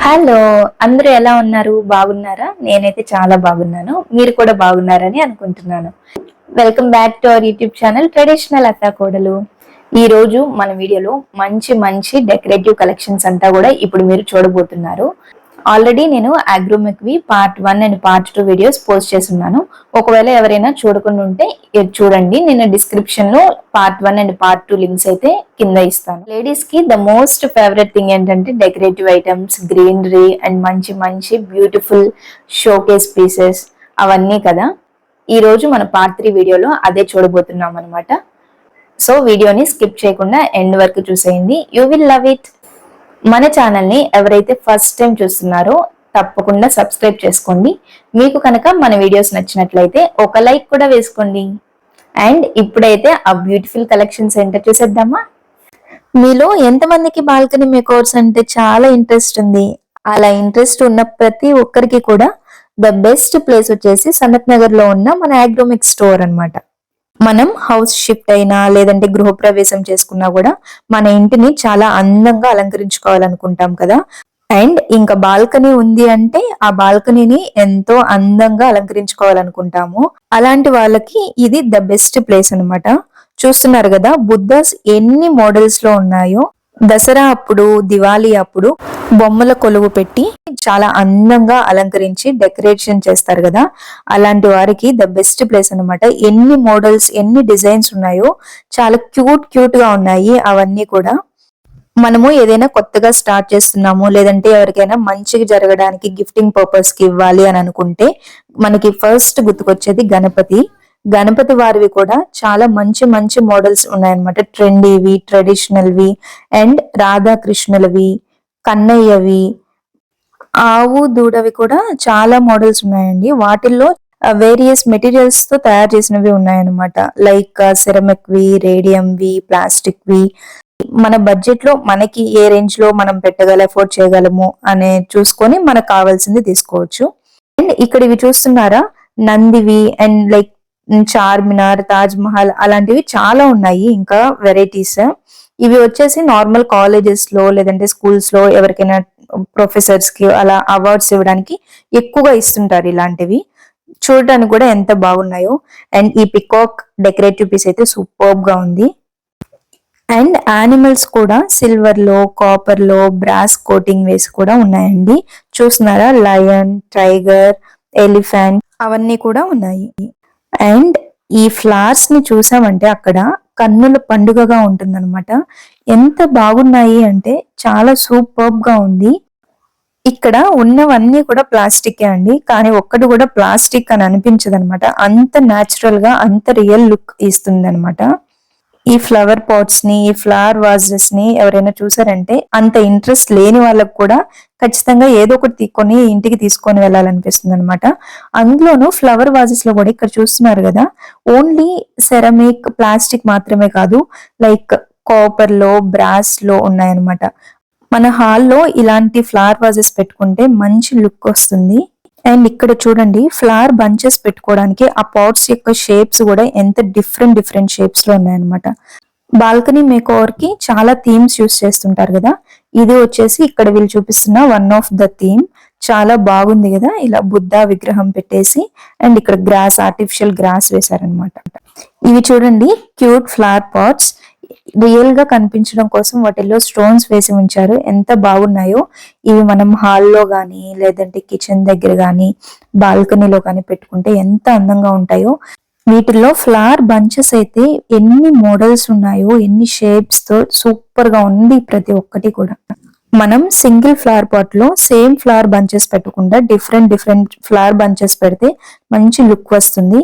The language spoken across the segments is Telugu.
హలో! అందరూ ఎలా ఉన్నారు? బాగున్నారా? నేనైతే చాలా బాగున్నాను. మీరు కూడా బాగున్నారని అనుకుంటున్నాను. Welcome back to our YouTube channel traditional Attakodalu. ఈరోజు మన వీడియోలో మంచి డెకరేటివ్ కలెక్షన్స్ అంతా గూడా ఇప్పుడు మీరు చూడబోతున్నారు. ఆల్రెడీ నేను అగ్రోమిక్‌వి part 1 and part 2 videos post చేసున్నాను. ఒకవేళ ఎవరైనా చూడకుండా ఉంటే ఇది చూడండి. నేను డిస్క్రిప్షన్‌లో పార్ట్ 1 అండ్ పార్ట్ 2 లింక్స్ అయితే కింద ఇస్తాను. లేడీస్‌కి ద మోస్ట్ ఫేవరెట్ థింగ్ ఏంటంటే డెకరేటివ్ ఐటమ్స్, గ్రీనరీ అండ్ మంచి బ్యూటిఫుల్ షోకేస్ పీసెస్ అవన్నీ కదా! ఈరోజు మన పార్ట్ 3 వీడియోలో అదే చూడబోతున్నాం అన్నమాట. సో వీడియోని స్కిప్ చేయకుండా ఎండ్ వరకు చూసేయండి. You will love it. మన ఛానల్ని ఎవరైతే ఫస్ట్ టైం చూస్తున్నారో తప్పకుండా సబ్స్క్రైబ్ చేసుకోండి. మీకు కనుక మన వీడియోస్ నచ్చినట్లయితే ఒక లైక్ కూడా వేసుకోండి. అండ్ ఇప్పుడైతే ఆ బ్యూటిఫుల్ కలెక్షన్స్ ఏంటో చూసేద్దామా? మీలో ఎంతమందికి బాల్కనీ మేకోవర్స్ అంటే చాలా ఇంట్రెస్ట్ ఉంది? అలా ఇంట్రెస్ట్ ఉన్న ప్రతి ఒక్కరికి కూడా ద బెస్ట్ ప్లేస్ వచ్చేసి సనత్ నగర్ లో ఉన్న మన అగ్రోమిక్ స్టోర్ అన్నమాట. మనం హౌస్ షిఫ్ట్ అయినా లేదంటే గృహప్రవేశం చేసుకున్నా కూడా మన ఇంటిని చాలా అందంగా అలంకరించుకోవాలనుకుంటాం కదా. అండ్ ఇంకా బాల్కనీ ఉంది అంటే ఆ బాల్కనీని ఎంతో అందంగా అలంకరించుకోవాలనుకుంటాము. అలాంటి వాళ్ళకి ఇది ద బెస్ట్ ప్లేస్ అన్నమాట. చూస్తున్నారు కదా బుద్ధాస్ ఎన్ని మోడల్స్ లో ఉన్నాయో. దసరా అప్పుడు, దివాళీ అప్పుడు బొమ్మల కొలువు పెట్టి చాలా అందంగా అలంకరించి డెకరేషన్ చేస్తారు కదా. అలాంటి వారికి ద బెస్ట్ ప్లేస్ అన్నమాట. ఎన్ని మోడల్స్, ఎన్ని డిజైన్స్ ఉన్నాయో, చాలా క్యూట్ గా ఉన్నాయి అవన్నీ కూడా. మనము ఏదైనా కొత్తగా స్టార్ట్ చేస్తున్నాము లేదంటే ఎవరికైనా మంచిగా జరగడానికి గిఫ్టింగ్ పర్పస్ కి ఇవ్వాలి అని అనుకుంటే మనకి ఫస్ట్ గుర్తుకొచ్చేది గణపతి. గణపతి వారివి కూడా చాలా మంచి మోడల్స్ ఉన్నాయన్నమాట. ట్రెండీవి, ట్రెడిషనల్వి అండ్ రాధాకృష్ణులవి, కన్నయ్యవి, ఆవు దూడవి కూడా చాలా మోడల్స్ ఉన్నాయండి. వాటిల్లో వేరియస్ మెటీరియల్స్ తో తయారు చేసినవి ఉన్నాయన్నమాట. లైక్ సెరమిక్ వి, రేడియం వి, ప్లాస్టిక్ వి. మన బడ్జెట్ లో మనకి ఏ రేంజ్ లో మనం ఎఫోర్డ్ చేయగలము అనే చూసుకొని మనకు కావాల్సింది తీసుకోవచ్చు. అండ్ ఇక్కడ ఇవి చూస్తున్నారా, నందివి అండ్ లైక్ చార్మినార్, తాజ్ మహల్ అలాంటివి చాలా ఉన్నాయి ఇంకా వెరైటీస్. ఇవి వచ్చేసి నార్మల్ కాలేజెస్ లో లేదంటే స్కూల్స్ లో ఎవరికైనా ప్రొఫెసర్స్ కి అలా అవార్డ్స్ ఇవ్వడానికి ఎక్కువగా ఇస్తుంటారు ఇలాంటివి. చూడడానికి కూడా ఎంత బాగున్నాయో. అండ్ ఈ పికాక్ డెకరేటివ్ పీస్ అయితే సూపర్బ్ గా ఉంది. అండ్ యానిమల్స్ కూడా సిల్వర్ లో, కాపర్ లో బ్రాస్ కోటింగ్ వేసి కూడా ఉన్నాయండి. చూస్తున్నారా, లయన్, టైగర్, ఎలిఫెంట్ అవన్నీ కూడా ఉన్నాయి. అండ్ ఈ ఫ్లవర్స్ ని చూసామంటే అక్కడ కన్నుల పండుగగా ఉంటుందన్నమాట. ఎంత బాగున్నాయి అంటే చాలా సూపర్బ్ గా ఉంది. ఇక్కడ ఉన్నవన్నీ కూడా ప్లాస్టికే అండి, కానీ ఒక్కటి కూడా ప్లాస్టిక్ అని అనిపించదు అనమాట. అంత న్యాచురల్ గా అంత రియల్ లుక్ ఇస్తుంది అనమాట. ఈ ఫ్లవర్ పాట్స్ ని, ఈ ఫ్లవర్ వాజెస్ ని ఎవరైనా చూసారంటే అంత ఇంట్రెస్ట్ లేని వాళ్ళకు కూడా ఖచ్చితంగా ఏదో ఒకటి కొని ఇంటికి తీసుకొని వెళ్ళాలనిపిస్తుంది అనమాట. అందులోనూ ఫ్లవర్ వాజెస్ లో కూడా ఇక్కడ చూస్తున్నారు కదా, ఓన్లీ సెరమిక్, ప్లాస్టిక్ మాత్రమే కాదు, లైక్ కాపర్ లో, బ్రాస్ లో ఉన్నాయన్నమాట. మన హాల్లో ఇలాంటి ఫ్లవర్ వాజెస్ పెట్టుకుంటే మంచి లుక్ వస్తుంది. అండ్ ఇక్కడ చూడండి, ఫ్లవర్ బంచెస్ పెట్టుకోవడానికి ఆ పాట్స్ యొక్క షేప్స్ కూడా ఎంత డిఫరెంట్ షేప్స్ లో ఉన్నాయన్నమాట. బాల్కనీ మేకోవర్ కి చాలా థీమ్స్ యూస్ చేస్తుంటారు కదా. ఇది వచ్చేసి ఇక్కడ వీళ్ళు చూపిస్తున్న వన్ ఆఫ్ ద థీమ్. చాలా బాగుంది కదా, ఇలా బుద్ధ విగ్రహం పెట్టేసి అండ్ ఇక్కడ గ్రాస్, ఆర్టిఫిషియల్ గ్రాస్ వేశారనమాట. ఇవి చూడండి, క్యూట్ ఫ్లవర్ పాట్స్ రియల్ గా కనిపించడం కోసం వాటిల్లో స్టోన్స్ వేసి ఉంచారు. ఎంత బాగున్నాయో. ఇవి మనం హాల్లో గానీ లేదంటే కిచెన్ దగ్గర గానీ బాల్కనీలో గానీ పెట్టుకుంటే ఎంత అందంగా ఉంటాయో. వీటిల్లో ఫ్లవర్ బంచెస్ అయితే ఎన్ని మోడల్స్ ఉన్నాయో, ఎన్ని షేప్స్ తో సూపర్ గా ఉంది ప్రతి ఒక్కటి కూడా. మనం సింగిల్ ఫ్లవర్ పాట్ లో సేమ్ ఫ్లవర్ బంచెస్ పెట్టకుండా డిఫరెంట్ ఫ్లవర్ బంచెస్ పెడితే మంచి లుక్ వస్తుంది.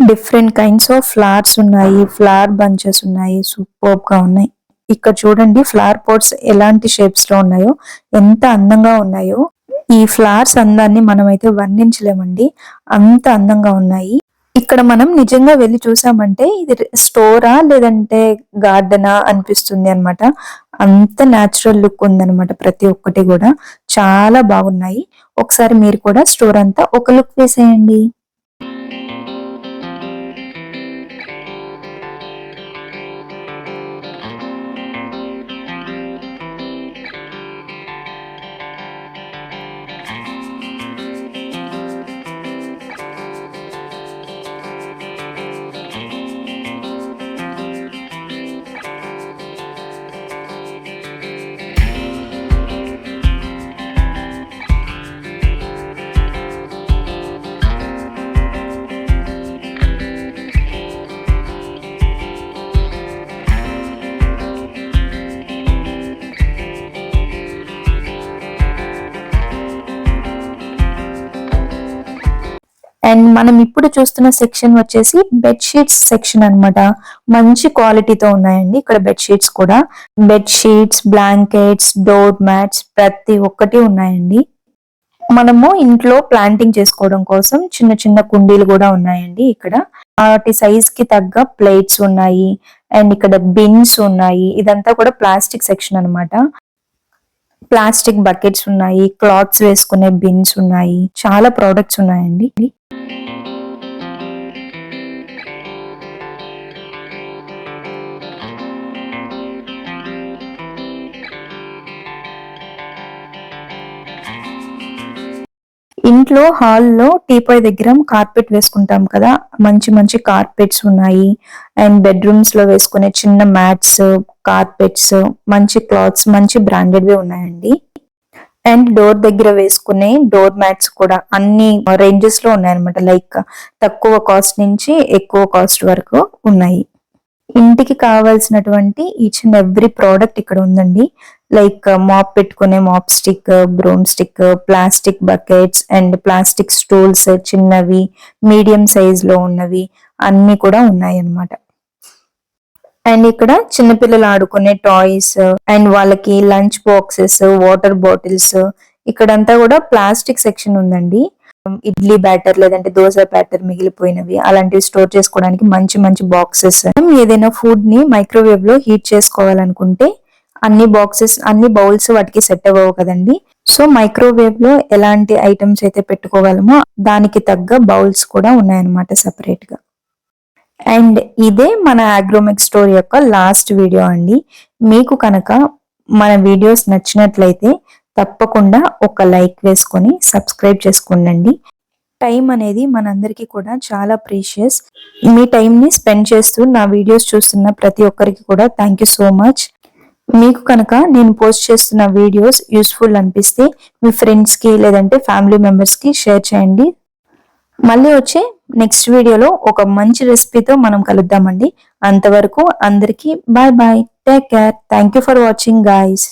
డిఫరెంట్ కైండ్స్ ఆఫ్ ఫ్లవర్స్ ఉన్నాయి, ఫ్లవర్ బంచెస్ ఉన్నాయి, సూపర్బ్ గా ఉన్నాయి. ఇక్కడ చూడండి ఫ్లవర్ పాట్స్ ఎలాంటి షేప్స్ లో ఉన్నాయో, ఎంత అందంగా ఉన్నాయో. ఈ ఫ్లవర్స్ అందాన్ని మనమైతే వర్ణించలేమండి, అంత అందంగా ఉన్నాయి. ఇక్కడ మనం నిజంగా వెళ్ళి చూసామంటే ఇది స్టోరా లేదంటే గార్డెనా అనిపిస్తుంది అనమాట. అంత న్యాచురల్ లుక్ ఉందన్నమాట. ప్రతి ఒక్కటి కూడా చాలా బాగున్నాయి. ఒకసారి మీరు కూడా స్టోర్ అంతా ఒక లుక్ వేసేయండి. అండ్ మనం ఇప్పుడు చూస్తున్న సెక్షన్ వచ్చేసి బెడ్షీట్స్ సెక్షన్ అన్నమాట. మంచి క్వాలిటీతో ఉన్నాయండి ఇక్కడ బెడ్షీట్స్ కూడా. బెడ్షీట్స్, బ్లాంకెట్స్, డోర్ మ్యాట్స్ ప్రతి ఒక్కటి ఉన్నాయండి. మనము ఇంట్లో ప్లాంటింగ్ చేసుకోవడం కోసం చిన్న చిన్న కుండీలు కూడా ఉన్నాయండి ఇక్కడ. వాటి సైజ్ కి తగ్గ ప్లేట్స్ ఉన్నాయి అండ్ ఇక్కడ బిన్స్ ఉన్నాయి. ఇదంతా కూడా ప్లాస్టిక్ సెక్షన్ అన్నమాట. ప్లాస్టిక్ బకెట్స్ ఉన్నాయి, క్లాత్స్ వేసుకునే బిన్స్ ఉన్నాయి, చాలా ప్రోడక్ట్స్ ఉన్నాయండి. ఇంట్లో హాల్లో టీపాయ్ దగ్గర కార్పెట్ వేసుకుంటాం కదా, మంచి మంచి కార్పెట్స్ ఉన్నాయి. అండ్ బెడ్రూమ్స్ లో వేసుకునే చిన్న మ్యాట్స్, కార్పెట్స్, మంచి క్లాత్స్, మంచి బ్రాండెడ్వి ఉన్నాయండి. అండ్ డోర్ దగ్గర వేసుకునే డోర్ మ్యాట్స్ కూడా అన్ని రేంజెస్ లో ఉన్నాయన్నమాట. లైక్ తక్కువ కాస్ట్ నుంచి ఎక్కువ కాస్ట్ వరకు ఉన్నాయి. ఇంటికి కావాల్సినటువంటి ఈచ్ అండ్ ఎవ్రీ ప్రోడక్ట్ ఇక్కడ ఉందండి. లైక్ మాప్ పెట్టుకునే mop stick, broom stick, plastic buckets and plastic stools, చిన్నవి, మీడియం సైజ్ లో ఉన్నవి అన్ని కూడా ఉన్నాయి అన్నమాట. అండ్ ఇక్కడ చిన్నపిల్లలు ఆడుకునే టాయ్స్ అండ్ వాళ్ళకి లంచ్ బాక్సెస్, వాటర్ బాటిల్స్, ఇక్కడంతా కూడా ప్లాస్టిక్ సెక్షన్ ఉందండి. ఇడ్లీ బ్యాటర్ లేదంటే దోశ బ్యాటర్ మిగిలిపోయినవి అలాంటివి స్టోర్ చేసుకోవడానికి మంచి మంచి బాక్సెస్. ఏదైనా ఫుడ్ ని మైక్రోవేవ్ లో హీట్ చేసుకోవాలనుకుంటే అన్ని బాక్సెస్, అన్ని బౌల్స్ వాటికి సెట్ అవ్వవు కదండి. సో మైక్రోవేవ్ లో ఎలాంటి ఐటమ్స్ అయితే పెట్టుకోగలమో దానికి తగ్గ బౌల్స్ కూడా ఉన్నాయన్నమాట సెపరేట్ గా. అండ్ ఇదే మన అగ్రోమెక్ స్టోర్ యొక్క లాస్ట్ వీడియో అండి. మీకు కనుక మన వీడియోస్ నచ్చినట్లయితే తప్పకుండా ఒక లైక్ వేసుకొని సబ్స్క్రైబ్ చేసుకోండి. టైం అనేది మనందరికీ కూడా చాలా ప్రీషియస్. మీ టైంని స్పెండ్ చేస్తూ నా వీడియోస్ చూస్తున్న ప్రతి ఒక్కరికి కూడా థ్యాంక్ యూ సో మచ్. మీకు కనుక నేను పోస్ట్ చేస్తున్న వీడియోస్ యూస్ఫుల్ అనిపిస్తే మీ ఫ్రెండ్స్ కి లేదంటే ఫ్యామిలీ మెంబర్స్ కి షేర్ చేయండి. మళ్ళీ వచ్చే నెక్స్ట్ వీడియోలో ఒక మంచి రెసిపీతో మనం కలుద్దామండి. అంతవరకు అందరికీ bye bye, take care, thank you for watching guys.